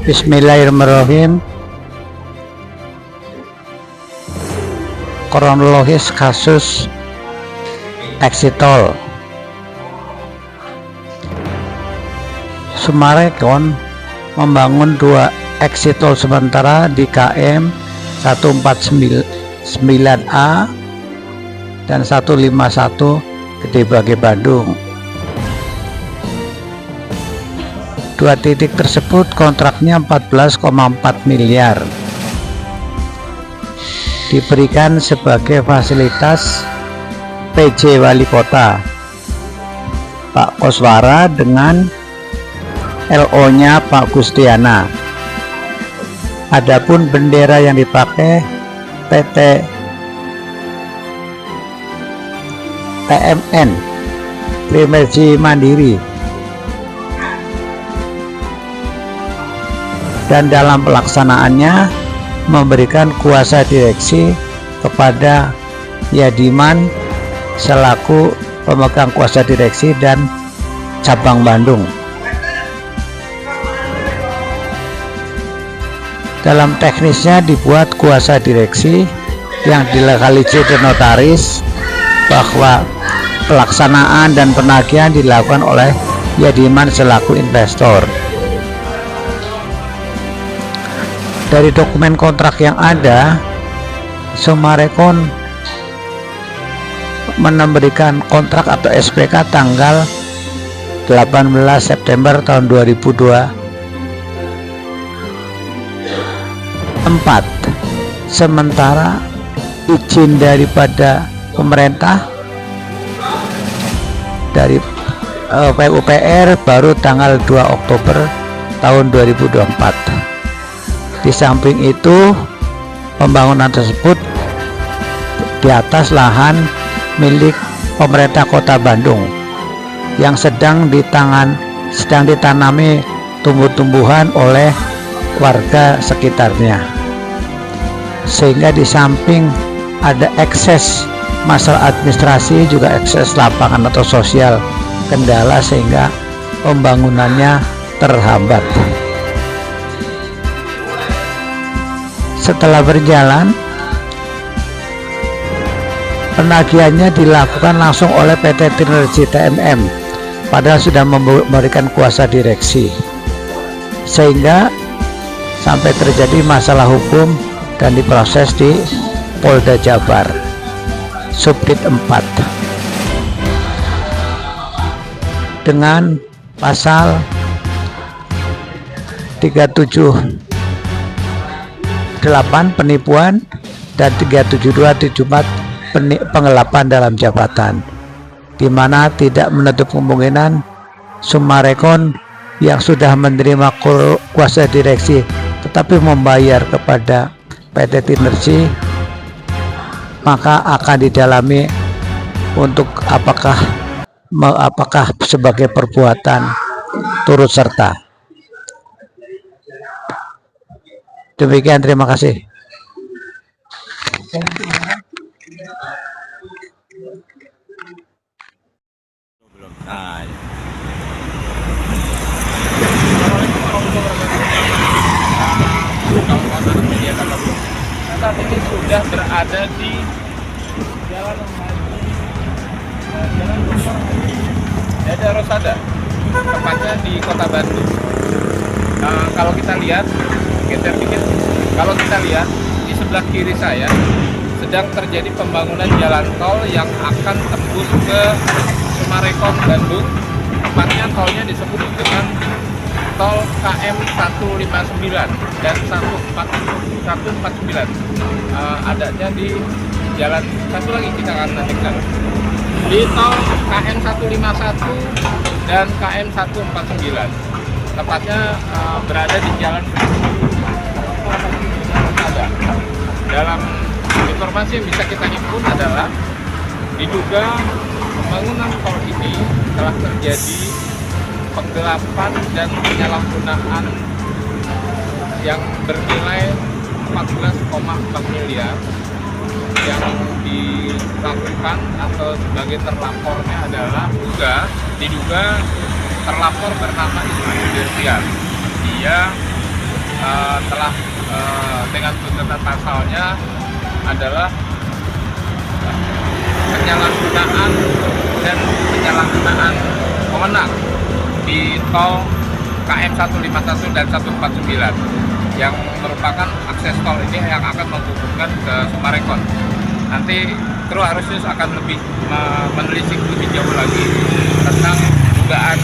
Bismillahirrahmanirrahim. Kronologis kasus exit tol. Summarecon membangun 2 exit tol sementara di KM 149A dan 151 Gede Bage Bandung. 2 titik tersebut kontraknya 14,4 miliar, diberikan sebagai fasilitas PJ Wali Kota Pak Koswara dengan LO-nya Pak Gustiana. Adapun bendera yang dipakai PT PMN Primergy Mandiri, dan dalam pelaksanaannya memberikan kuasa direksi kepada Yadiman selaku pemegang kuasa direksi dan cabang Bandung. Dalam teknisnya dibuat kuasa direksi yang dilekalisir dan notaris bahwa pelaksanaan dan penagihan dilakukan oleh Yadiman selaku investor. Dari dokumen kontrak yang ada, Summarecon memberikan kontrak atau SPK tanggal 18 September tahun 2024. Sementara izin daripada pemerintah dari PUPR baru tanggal 2 Oktober tahun 2024. Di samping itu, pembangunan tersebut di atas lahan milik pemerintah Kota Bandung yang sedang ditanami tumbuh-tumbuhan oleh warga sekitarnya, sehingga di samping ada ekses masalah administrasi juga ekses lapangan atau sosial kendala sehingga pembangunannya terhambat. Setelah berjalan, penagihannya dilakukan langsung oleh PT Tinergy TMM, padahal sudah memberikan kuasa direksi, sehingga sampai terjadi masalah hukum dan diproses di Polda Jabar, Subdit 4, dengan pasal 378 penipuan dan 37274 penggelapan dalam jabatan, di mana tidak menutup kemungkinan Summarecon yang sudah menerima kuasa direksi tetapi membayar kepada PT Tinergy, maka akan didalami untuk apakah sebagai perbuatan turut serta. Demikian, terima kasih. Saat ini sudah berada di Jalan Dada Rosada, tepatnya di Kota Bandung. Kalau kita lihat, geser dikit. Kalau kita lihat di sebelah kiri saya sedang terjadi pembangunan jalan tol yang akan tembus ke Summarecon Bandung. Tepatnya tolnya disebut dengan tol KM 159 dan 149. Adanya di jalan satu lagi kita akan nantikan di tol KM 151 dan KM 149. Tepatnya berada di jalan ada. Dalam informasi yang bisa kita himpun adalah diduga pembangunan tol ini telah terjadi penggelapan dan penyalahgunaan yang bernilai 14,4 miliar yang dilakukan atau sebagai terlapornya adalah diduga terlapor bernama Ismail Dirfian. Dia telah dengan tuntutan pasalnya adalah penyalahgunaan dan penyalahgunaan wewenang di tol KM 151 dan 149 yang merupakan akses tol ini yang akan menghubungkan ke Sumarekon. Nanti kru arus akan lebih menelisik lebih jauh lagi tentang dugaan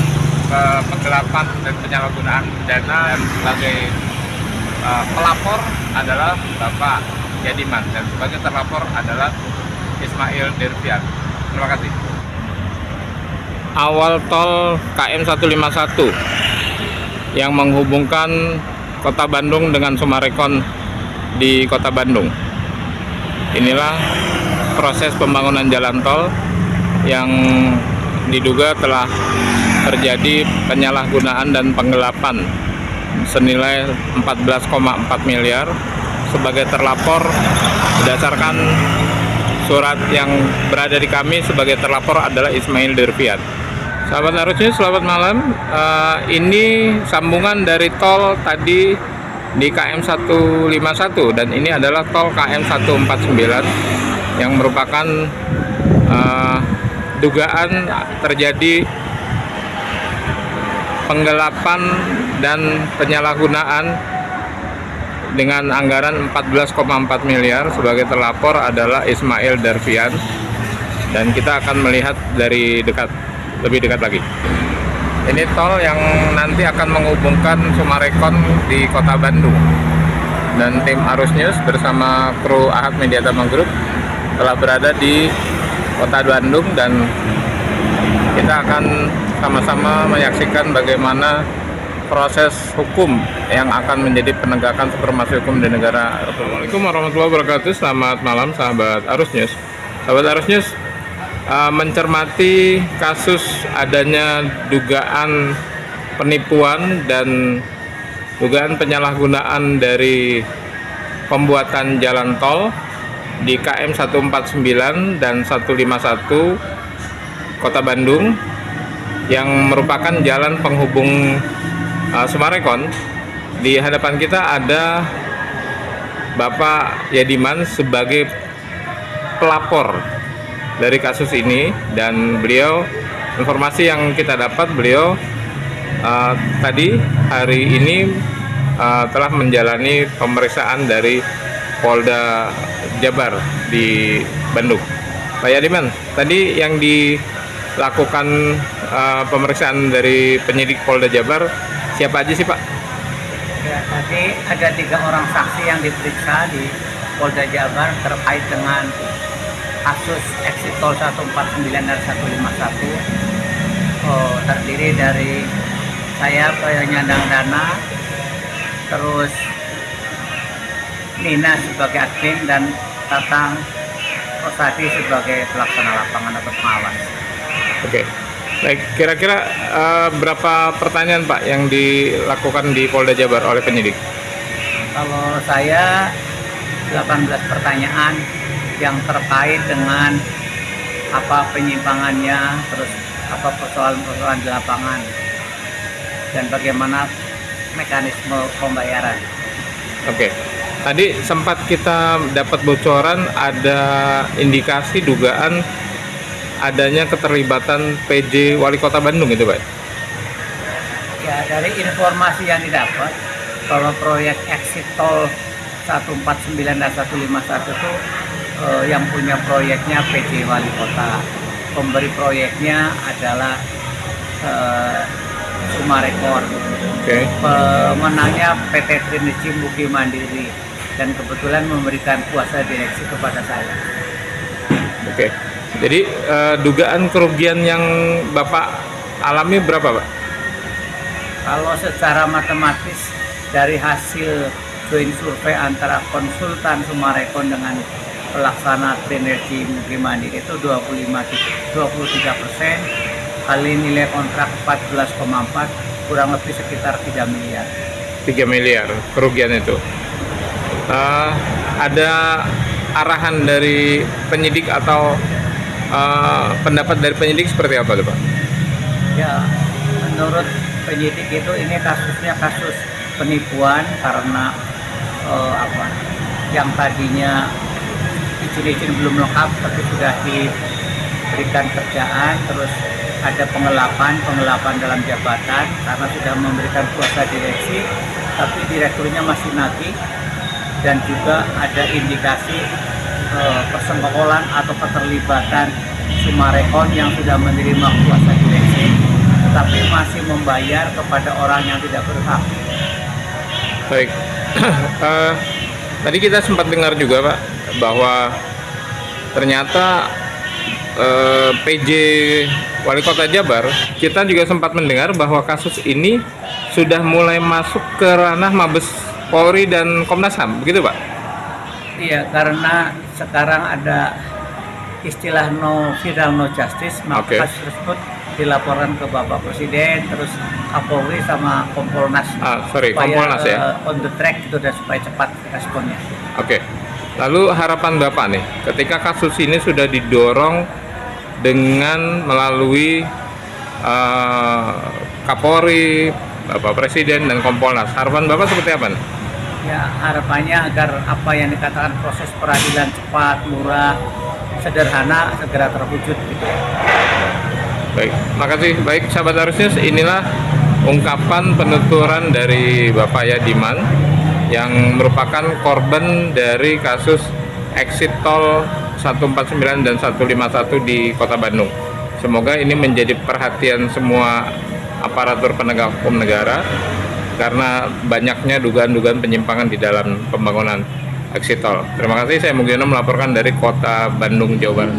penggelapan dan penyalahgunaan dana, dan sebagai pelapor adalah Bapak Yadiman dan sebagai terlapor adalah Ismail Dirfian. Terima kasih. Awal tol KM 151 yang menghubungkan Kota Bandung dengan Sumarekon di Kota Bandung. Inilah proses pembangunan jalan tol yang diduga telah terjadi penyalahgunaan dan penggelapan senilai 14,4 miliar. Sebagai terlapor berdasarkan surat yang berada di kami, sebagai terlapor adalah Ismail Dirfian. Sahabat arusnya, selamat malam. Ini sambungan dari tol tadi di KM 151 dan ini adalah tol KM 149 yang merupakan dugaan terjadi penggelapan dan penyalahgunaan dengan anggaran 14,4 miliar. Sebagai terlapor adalah Ismail Dirfian dan kita akan melihat dari lebih dekat lagi. Ini tol yang nanti akan menghubungkan Sumarekon di Kota Bandung, dan tim Arus News bersama kru Ahad Media Tamang Group telah berada di Kota Bandung, dan kita akan sama-sama menyaksikan bagaimana proses hukum yang akan menjadi penegakan supremasi hukum di negara. Assalamualaikum warahmatullahi wabarakatuh. Selamat malam sahabat Arus News. Sahabat Arus News, mencermati kasus adanya dugaan penipuan dan dugaan penyalahgunaan dari pembuatan jalan tol di KM 149 dan 151 Kota Bandung yang merupakan jalan penghubung Sumarekon. Di hadapan kita ada Bapak Yadiman sebagai pelapor dari kasus ini, dan beliau, informasi yang kita dapat, beliau tadi hari ini telah menjalani pemeriksaan dari Polda Jabar di Bandung. Pak Yadiman, tadi yang dilakukan pemeriksaan dari penyidik Polda Jabar siapa aja sih Pak? Ya, tadi ada 3 orang saksi yang diperiksa di Polda Jabar terkait dengan kasus exit tol 149 dan 151. Terdiri dari saya penyandang dana, terus Nina sebagai admin, dan Tatang Rosadi sebagai pelaksana lapangan atau pengawas. Oke, baik. Kira-kira berapa pertanyaan Pak yang dilakukan di Polda Jabar oleh penyidik? Kalau saya 18 pertanyaan yang terkait dengan apa penyimpangannya, terus apa persoalan-persoalan di lapangan, dan bagaimana mekanisme pembayaran. Oke, tadi sempat kita dapat bocoran ada indikasi dugaan adanya keterlibatan PJ Wali Kota Bandung itu Pak? Ya, dari informasi yang didapat bahwa proyek exit tol 149 dan 151 itu yang punya proyeknya PJ Wali Kota. Pemberi proyeknya adalah Sumarekon. Oke. Pemenangnya PT Trinity Mugi Mandiri, dan kebetulan memberikan kuasa direksi kepada saya. Oke. Jadi dugaan kerugian yang Bapak alami berapa Pak? Kalau secara matematis dari hasil joint survei antara konsultan Sumarekon dengan pelaksana Trinergy Mugi Mandiri itu 23%, kali nilai kontrak 14,4, kurang lebih sekitar 3 miliar. 3 miliar kerugian itu. Ada arahan dari penyidik atau pendapat dari penyidik seperti apa tuh Pak? Ya, menurut penyidik itu ini kasusnya kasus penipuan karena yang tadinya izin-izin belum lengkap tapi sudah diberikan kerjaan, terus ada penggelapan dalam jabatan karena sudah memberikan kuasa direksi tapi direkturnya masih nagih, dan juga ada indikasi persengkokolan atau keterlibatan Sumarekon yang sudah menerima kuasa direksi tetapi masih membayar kepada orang yang tidak berhak. Baik. Tadi kita sempat dengar juga Pak bahwa ternyata PJ Wali Kota Jabar, kita juga sempat mendengar bahwa kasus ini sudah mulai masuk ke ranah Mabes Polri dan Komnas HAM, begitu Pak? Iya, karena sekarang ada istilah no viral no justice, maka kasus tersebut dilaporkan ke Bapak Presiden, terus Kapolri sama Kompolnas. Kompolnas ya. On the track itu dan supaya cepat responnya. Oke. Lalu harapan Bapak nih, ketika kasus ini sudah didorong dengan melalui Kapolri, Bapak Presiden dan Kompolnas, harapan Bapak seperti apa nih? Ya, harapannya agar apa yang dikatakan proses peradilan cepat, murah, sederhana segera terwujud gitu. Baik, makasih. Baik, sahabat Arus News, inilah ungkapan penuturan dari Bapak Yadiman yang merupakan korban dari kasus exit tol 149 dan 151 di Kota Bandung. Semoga ini menjadi perhatian semua aparatur penegak hukum negara karena banyaknya dugaan-dugaan penyimpangan di dalam pembangunan exit tol. Terima kasih, saya Mugiono melaporkan dari Kota Bandung, Jawa Barat.